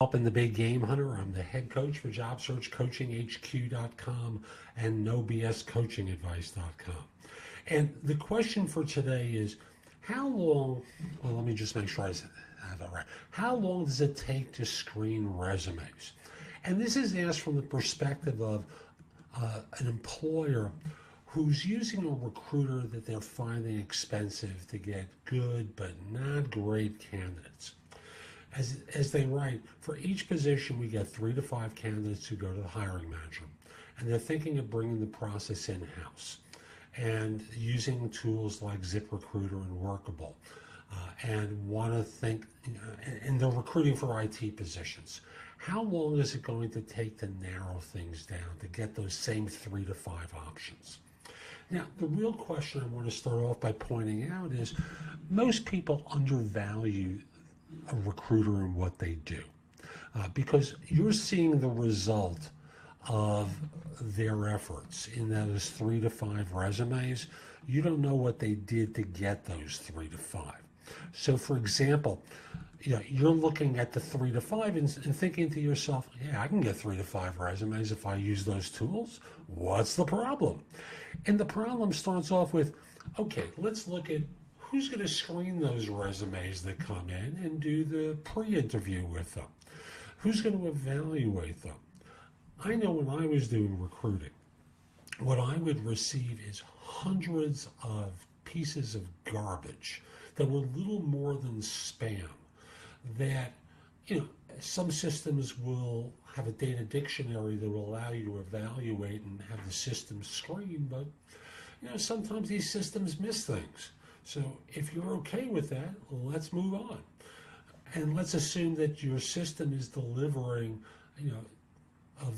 Up in the Big Game Hunter. I'm the head coach for JobSearchCoachingHQ.com and NoBSCoachingAdvice.com. And the question for today is, how long, well, let me just make sure I have that right. How long does it take to screen resumes? And this is asked from the perspective of an employer who's using a recruiter that they're finding expensive to get good but not great candidates. As they write, for each position we get 3 to 5 candidates who go to the hiring manager, and they're thinking of bringing the process in-house and using tools like ZipRecruiter and Workable, and want to think, and they're recruiting for IT positions. How long is it going to take to narrow things down to get those same 3 to 5 options? Now, the real question I want to start off by pointing out is most people undervalue a recruiter and what they do, because you're seeing the result of their efforts in those 3 to 5 resumes. You don't know what they did to get those 3 to 5. So, for example, you're looking at the 3 to 5 and thinking to yourself, yeah, I can get 3 to 5 resumes if I use those tools. What's the problem? And the problem starts off with, okay, let's look at who's going to screen those resumes that come in and do the pre-interview with them? Who's going to evaluate them? I know when I was doing recruiting, what I would receive is hundreds of pieces of garbage that were little more than spam that, some systems will have a data dictionary that will allow you to evaluate and have the system screen, but, sometimes these systems miss things. So if you're okay with that, let's move on. And let's assume that your system is delivering, I'll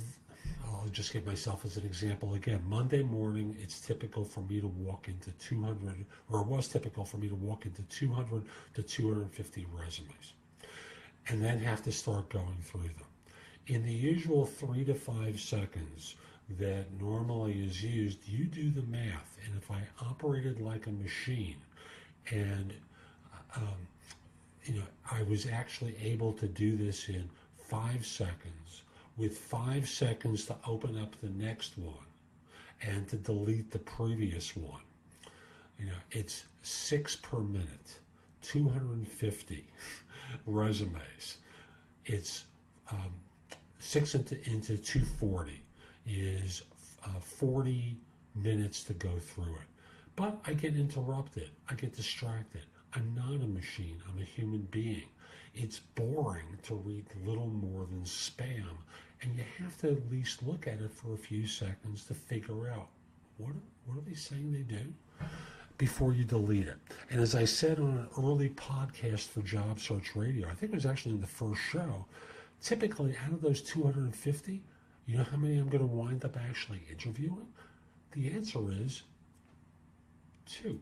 just give myself as an example again. Monday morning, it's typical for me to walk into 200, or it was typical for me to walk into 200 to 250 resumes, and then have to start going through them. In the usual 3 to 5 seconds that normally is used, you do the math. And if I operated like a machine, and I was actually able to do this in 5 seconds, with 5 seconds to open up the next one and to delete the previous one. It's 6 per minute, 250 resumes. It's 6 into 240 is 40 minutes to go through it. But I get interrupted. I get distracted. I'm not a machine. I'm a human being. It's boring to read little more than spam, and you have to at least look at it for a few seconds to figure out what are they saying they do before you delete it. And as I said on an early podcast for Job Search Radio, I think it was actually in the first show, typically out of those 250, you know how many I'm going to wind up actually interviewing? The answer is 2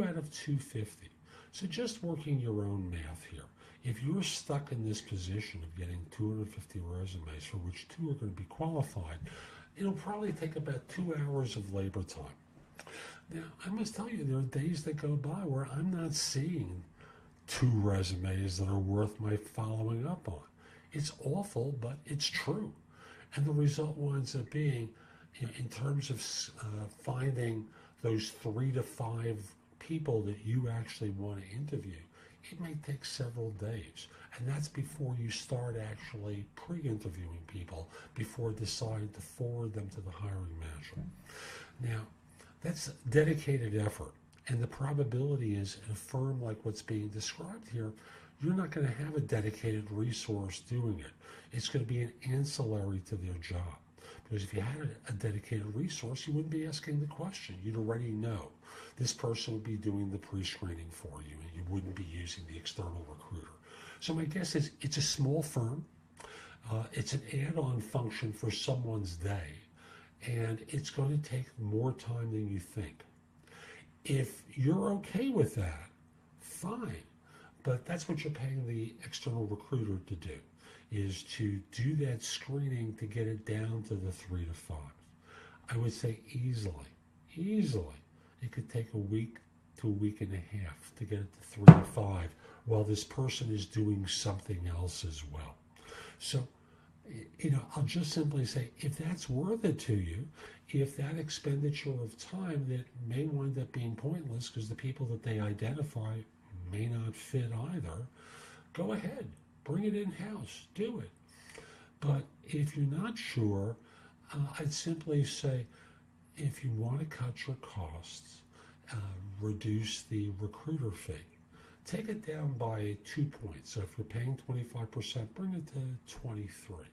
out of 250. So just working your own math here. If you're stuck in this position of getting 250 resumes for which 2 are going to be qualified, it'll probably take about 2 hours of labor time. Now, I must tell you, there are days that go by where I'm not seeing 2 resumes that are worth my following up on. It's awful, but it's true. And the result winds up being, in terms of finding those 3 to 5 people that you actually want to interview, it may take several days. And that's before you start actually pre-interviewing people, before deciding to forward them to the hiring manager. Now, that's dedicated effort. And the probability is, in a firm like what's being described here, you're not going to have a dedicated resource doing it. It's going to be an ancillary to their job. Because if you had a dedicated resource, you wouldn't be asking the question. You'd already know. This person would be doing the pre-screening for you, and you wouldn't be using the external recruiter. So my guess is it's a small firm. It's an add-on function for someone's day, and it's going to take more time than you think. If you're okay with that, fine. But that's what you're paying the external recruiter to do, is to do that screening to get it down to the 3 to 5. I would say easily, it could take a week to a week and a half to get it to 3 to 5 while this person is doing something else as well. So, I'll just simply say, if that's worth it to you, if that expenditure of time that may wind up being pointless because the people that they identify may not fit either, go ahead, bring it in-house, do it. But if you're not sure, I'd simply say, if you want to cut your costs, reduce the recruiter fee. Take it down by 2 points. So if you're paying 25%, bring it to 23.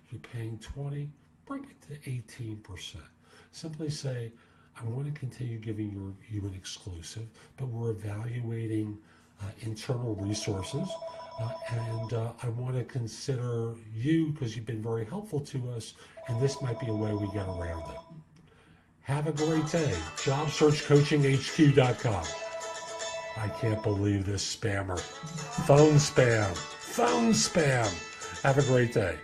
If you're paying 20, bring it to 18%. Simply say, I want to continue giving you an exclusive, but we're evaluating internal resources, and I want to consider you because you've been very helpful to us, and this might be a way we get around it. Have a great day. JobSearchCoachingHQ.com. I can't believe this spammer. Phone spam. Phone spam. Have a great day.